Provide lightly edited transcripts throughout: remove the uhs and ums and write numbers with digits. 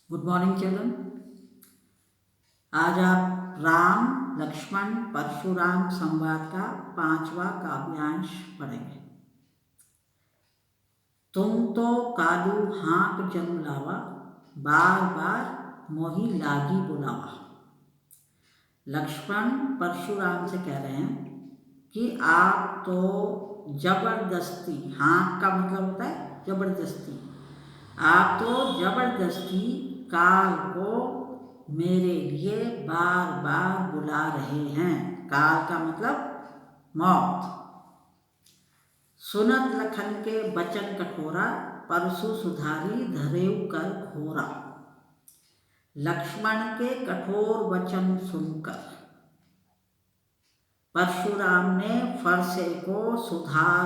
Good morning children. आज आप राम लक्ष्मण परशुराम संवाद का 5वां काव्यांश पढ़ेंगे। तुम तो कालू हाँक जनु लावा, बार बार मोही लागी बुलावा। लक्ष्मण परशुराम से कह रहे हैं कि आप तो जबरदस्ती, हाँक का मतलब होता है जबरदस्ती, आप तो जबरदस्ती काल को मेरे लिए बार बार बुला रहे हैं। काल का मतलब मौत। सुनत लखन के बचन कठोरा, परसु सुधारी धरेउ कर घोरा। लक्ष्मण के कठोर वचन सुनकर परशुराम ने फरसे को सुधार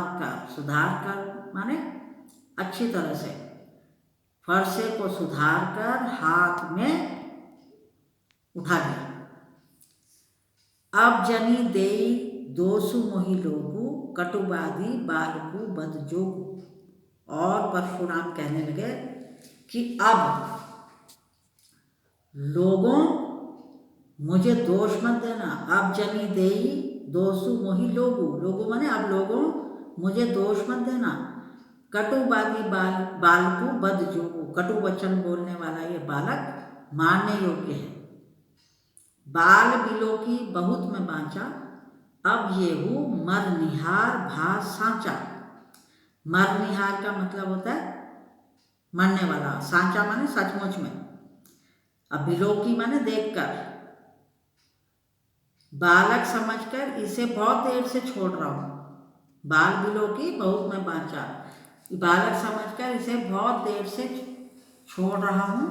कर माने अच्छी तरह से, फरसे को सुधार कर हाथ में उठा लिया। अब जनी देई दोसु मोहि लोगु, कटुबादी बालकु बद जोगु। और परशुराम कहने लगे कि अब लोगों मुझे दोष मत देना। अब जनी देई दोसु मोहि लोगु, लोगों माने अब लोगों मुझे दोष मत देना। कटुबादी बालकु बद जोगु, कटु वचन बोलने वाला ये बालक मारने योग्य है। बाल बिलो की बहुत में बाँचा, अब ये हूँ मरनिहार भा सांचा। मरनिहार का मतलब होता है मरने वाला, सांचा माने सचमुच में। अब बिलो की माने देखकर, बालक समझकर इसे बहुत देर से छोड़ रहा हूँ। बाल बिलो की बहुत में बाँचा, बालक समझकर इसे बहुत देर से छोड़ रहा हूँ।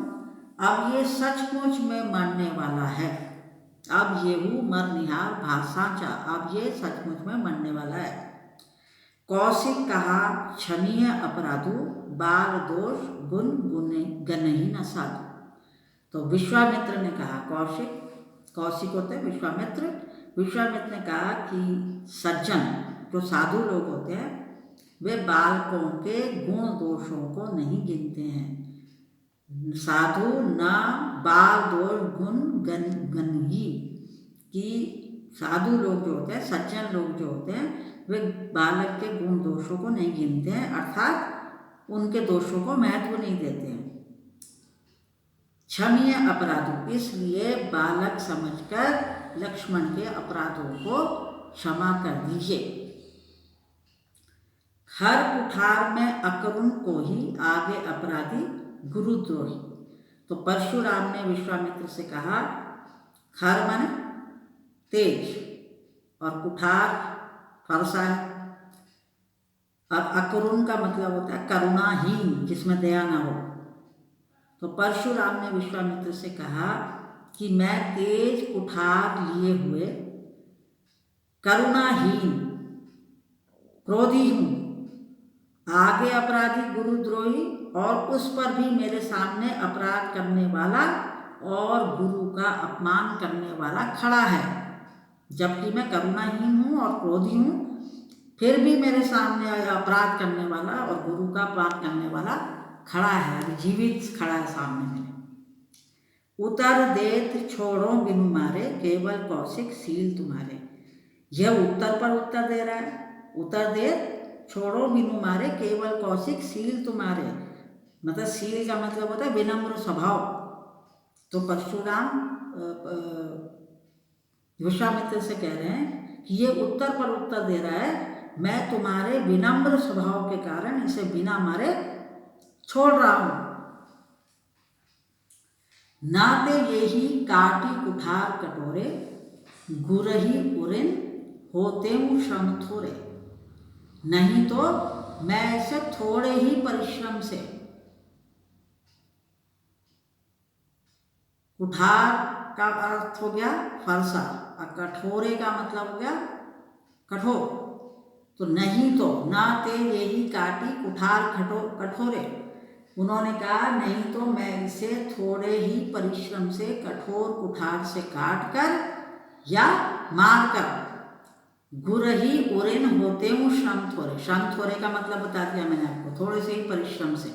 अब ये सचमुच में मरने वाला है। अब ये हूँ मरनिहार भा सांचा, अब ये सचमुच में मरने वाला है। कौशिक कहा क्षमीय अपराधु, बाल दोष गुण गनहि न साधु। तो विश्वामित्र ने कहा, कौशिक होते हैं विश्वामित्र। विश्वामित्र ने कहा कि सज्जन जो साधु लोग होते हैं वे बालकों के गुण दोषों को नहीं गिनते हैं। साधु न बाल दोष गुण गनहि, कि साधु लोग जो होते हैं, सज्जन लोग जो होते हैं, वे बालक के गुण दोषों को नहीं गिनते हैं, अर्थात उनके दोषों को महत्व नहीं देते हैं। क्षमीय अपराधों, इसलिए बालक समझकर लक्ष्मण के अपराधों को क्षमा कर दीजिए। हर कुठार में अकरुण को ही, आगे अपराधी गुरुद्रोही। तो परशुराम ने विश्वामित्र से कहा, खर माने तेज और कुठार फरसा है, और अकरुण का मतलब होता है करुणाहीन, जिसमें दया ना हो। तो परशुराम ने विश्वामित्र से कहा कि मैं तेज कुठार लिए हुए करुणाहीन क्रोधी हूँ, आगे अपराधी गुरुद्रोही, और उस पर भी मेरे सामने अपराध करने वाला और गुरु का अपमान करने वाला खड़ा है। जबकि मैं करुणाहीन हूँ और क्रोधी हूँ, फिर भी मेरे सामने अपराध करने वाला और गुरु का अपमान करने वाला खड़ा है, जीवित खड़ा है सामने मेरे। उतर देत छोड़ो बिनु मारे, केवल कौशिक सील तुम्हारे। यह उत्तर पर उत्तर दे रहा है। उतर देत छोड़ो बिनु मारे, केवल कौशिक सील तुम्हारे। मतलब सील का मतलब होता है विनम्र स्वभाव। तो परशुराम विश्वामित्र से कह रहे हैं कि ये उत्तर पर उत्तर दे रहा है, मैं तुम्हारे विनम्र स्वभाव के कारण इसे बिना मारे छोड़ रहा हूं। नाते यही काटी कुठार कटोरे, गुरही उरिन होते श्रम थोड़े। नहीं तो मैं इसे थोड़े ही परिश्रम से, कुठार का अर्थ हो गया फरसा, और कठोरे का मतलब हो गया कठोर। तो नहीं तो, नाते यही काटी कुठार कठोरे, उन्होंने कहा नहीं तो मैं इसे थोड़े ही परिश्रम से, कठोर कुठार से काट कर या मार कर, गुरही उरिन होते हूँ श्रम थोड़े। श्रम थोड़े का मतलब बता दिया मैंने आपको, थोड़े से ही परिश्रम से।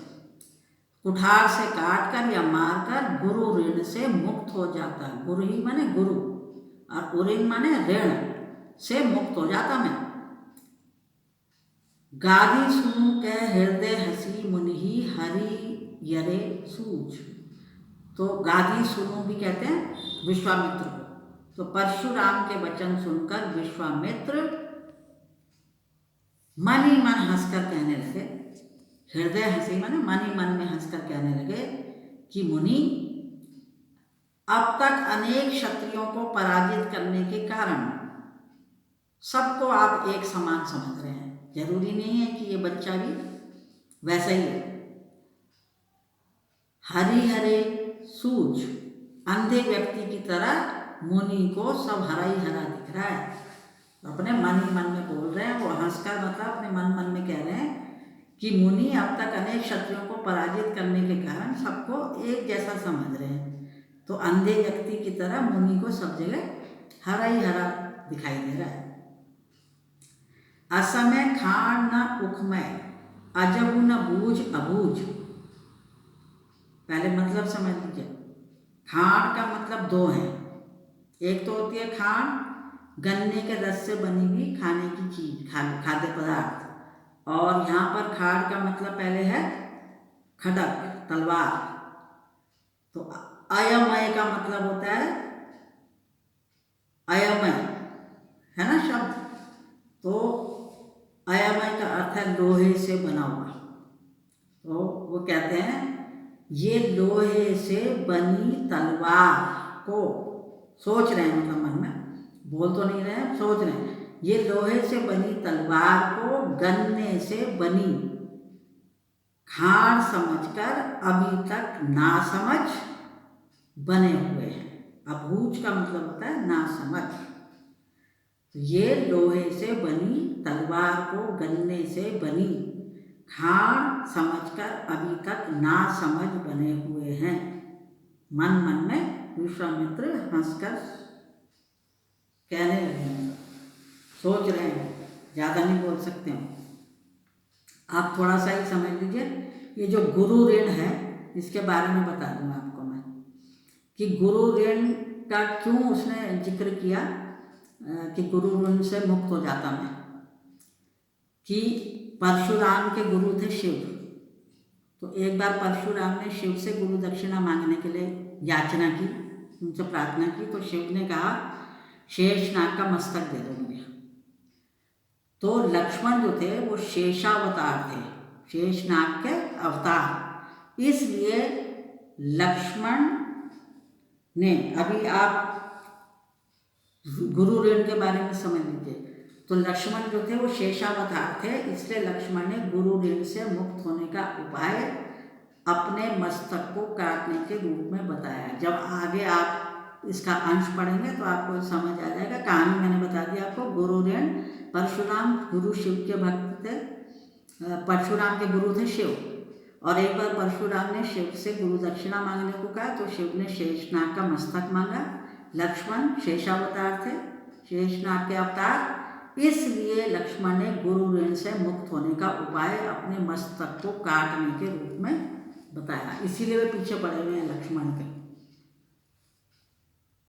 कुठार से काट कर या मारकर गुरु ऋण से मुक्त हो जाता। गुरु ही माने गुरु और उऋण माने ऋण से मुक्त हो जाता मैं। गाधी सुनु के हृदय हसी मुनि हरि यरे सूझ। तो गाधी सुनु भी कहते हैं विश्वामित्र को। तो परशुराम के वचन सुनकर विश्वामित्र मन ही मन हंसकर कहने लगे, हृदय हंसी माने मन ही मन में हंसकर कहने लगे कि मुनि, अब तक अनेक क्षत्रियों को पराजित करने के कारण सबको आप एक समान समझ रहे हैं। जरूरी नहीं है कि ये बच्चा भी वैसा ही है। हरि हरे सूझ, अंधे व्यक्ति की तरह मुनि को सब हरा ही हरा दिख रहा है। तो अपने मन ही मन में बोल रहे हैं, वो हंसकर मतलब अपने मन मन में कह रहे हैं कि मुनि अब तक अनेक क्षत्रियों को पराजित करने के कारण सबको एक जैसा समझ रहे हैं। तो अंधे व्यक्ति की तरह मुनि को सब जगह हरा ही हरा दिखाई दे रहा है। असमय खाण न उखमय, अजबु न बूझ अबूझ। पहले मतलब समझ लीजिए। खाण का मतलब दो है। एक तो होती है खाण, गन्ने के रस से बनी हुई खाने की चीज, खाद्य पदार्थ। और यहाँ पर खाड़ का मतलब पहले है खड़ग, तलवार। तो अयमय का मतलब होता है अयमय, है ना शब्द। तो अयमय का अर्थ है लोहे से बना हुआ। तो वो कहते हैं ये लोहे से बनी तलवार को, सोच रहे हैं मतलब मन में, बोल तो नहीं रहे हैं, सोच रहे हैं, ये लोहे से बनी तलवार को गन्ने से बनी खाड़ समझकर अभी तक नासमझ बने हुए हैं। अबूझ का मतलब होता है नासमझ। तो ये लोहे से बनी तलवार को गन्ने से बनी खाड़ समझकर अभी तक नासमझ बने हुए हैं। मन मन में विश्वामित्र हंसकर कहने लगे, सोच रहे हैं, ज़्यादा नहीं बोल सकते हो। आप थोड़ा सा ही समझ लीजिए। ये जो गुरु ऋण है इसके बारे में बता दूँ आपको मैं कि गुरु ऋण का क्यों उसने जिक्र किया कि गुरु ऋण से मुक्त हो जाता मैं। कि परशुराम के गुरु थे शिव। तो एक बार परशुराम ने शिव से गुरु दक्षिणा मांगने के लिए याचना की, उनसे प्रार्थना की। तो शिव ने कहा शेषनाग का मस्तक दे दो मुझे। तो लक्ष्मण जो थे वो शेषावतार थे, शेषनाग के अवतार। इसलिए लक्ष्मण ने, अभी आप गुरु ऋण के बारे में समझ लीजिए। तो लक्ष्मण जो थे वो शेषावतार थे, इसलिए लक्ष्मण ने गुरु ऋण से मुक्त होने का उपाय अपने मस्तक को काटने के रूप में बताया। जब आगे आप इसका अंश पढ़ेंगे तो आपको समझ आ जाएगा। कहानी मैंने बता दी आपको। गुरु ऋण, परशुराम गुरु शिव के भक्त थे, परशुराम के गुरु थे शिव। और एक बार परशुराम ने शिव से गुरु दक्षिणा मांगने को कहा तो शिव ने शेषनाग का मस्तक मांगा। लक्ष्मण शेषावतार थे, शेषनाग के अवतार। इसलिए लक्ष्मण ने गुरु ऋण से मुक्त होने का उपाय अपने मस्तक को काटने के रूप में बताया। इसीलिए वे पीछे पड़े हुए हैं लक्ष्मण के।